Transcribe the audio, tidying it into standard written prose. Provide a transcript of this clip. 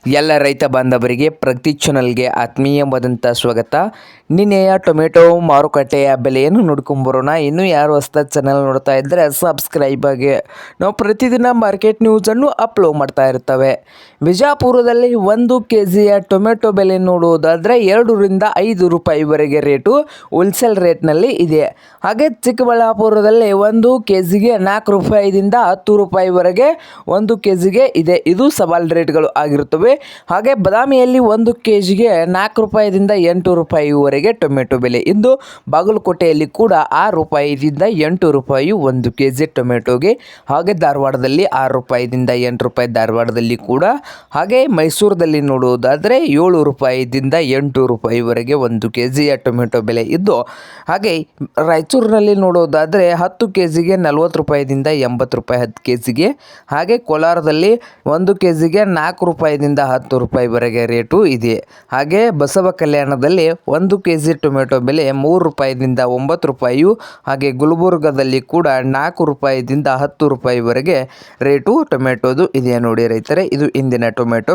ಎಲ್ಲ ರೈತ ಬಾಂಧವರಿಗೆ ಪ್ರಗತಿ ಚಾನಲ್ಗೆ ಆತ್ಮೀಯವಾದಂಥ ಸ್ವಾಗತ. ನಿನ್ನೆಯ ಟೊಮೆಟೊ ಮಾರುಕಟ್ಟೆಯ ಬೆಲೆಯನ್ನು ನೋಡ್ಕೊಂಬರೋಣ. ಇನ್ನೂ ಯಾರು ಹೊಸ್ದಾಗಿ ಚಾನಲ್ ನೋಡ್ತಾ ಇದ್ದರೆ ಸಬ್ಸ್ಕ್ರೈಬ್ ಆಗಿ. ನಾವು ಪ್ರತಿದಿನ ಮಾರ್ಕೆಟ್ ನ್ಯೂಸನ್ನು ಅಪ್ಲೋಡ್ ಮಾಡ್ತಾ ಇರ್ತವೆ. ಬಿಜಾಪುರದಲ್ಲಿ 1 kg ಟೊಮೆಟೊ ಬೆಲೆ ನೋಡುವುದಾದರೆ 2 ರಿಂದ 5 ರೂಪಾಯಿವರೆಗೆ ರೇಟು ಹೋಲ್ಸೇಲ್ ರೇಟ್ನಲ್ಲಿ ಇದೆ. ಹಾಗೆ ಚಿಕ್ಕಬಳ್ಳಾಪುರದಲ್ಲಿ 1 kgಗೆ 4 ರೂಪಾಯಿದಿಂದ 10 ರೂಪಾಯಿವರೆಗೆ 1 kgಗೆ ಇದೆ. ಇದು ಸವಾಲ್ ರೇಟ್ಗಳು ಆಗಿರುತ್ತವೆ. ಹಾಗೆ ಬಾದಾಮಿಯಲ್ಲಿ 1 kgಗೆ 4 ರೂಪಾಯಿದಿಂದ 8 ರೂಪಾಯಿವರೆಗೆ ಟೊಮೆಟೊ ಬೆಲೆ. ಇಂದು ಬಾಗಲಕೋಟೆಯಲ್ಲಿ ಕೂಡ 6 ರೂಪಾಯಿದಿಂದ 8 ರೂಪಾಯಿ 1 kg ಟೊಮೆಟೊಗೆ. ಹಾಗೆ ಧಾರವಾಡದಲ್ಲಿ 6 ರೂಪಾಯಿದಿಂದ 8 ರೂಪಾಯಿ ಧಾರವಾಡದಲ್ಲಿ ಕೂಡ. ಹಾಗೆ ಮೈಸೂರಲ್ಲಿ ನೋಡುವುದಾದರೆ 7 ರೂಪಾಯಿದಿಂದ 8 ರೂಪಾಯಿವರೆಗೆ 1 kgಯ ಟೊಮೆಟೊ ಬೆಲೆ ಇದ್ದು, ಹಾಗೆ ರಾಯಚೂರಿನಲ್ಲಿ ನೋಡೋದಾದರೆ 10 kgಗೆ 40 ರೂಪಾಯಿದಿಂದ 80 ರೂಪಾಯಿ 10 kgಗೆ. ಹಾಗೆ ಕೋಲಾರದಲ್ಲಿ 1 kgಗೆ 4 ರೂಪಾಯಿದಿಂದ 10 ರೂಪಾಯಿವರೆಗೆ ರೇಟು ಇದೆ. ಹಾಗೆ ಬಸವ ಕಲ್ಯಾಣದಲ್ಲಿ 1 kg ಟೊಮೆಟೊ ಬೆಲೆ 3 ರೂಪಾಯಿದಿಂದ 9 ರೂಪಾಯಿ. ಹಾಗೆ ಗುಲ್ಬರ್ಗದಲ್ಲಿ ಕೂಡ 4 ರೂಪಾಯಿದಿಂದ 10 ರೂಪಾಯಿವರೆಗೆ ರೇಟು ಟೊಮೆಟೊದು ಇದೆ ನೋಡಿ ರೈತರೇ. ಇದು ಇಂದಿನ ಟೊಮೆಟೊ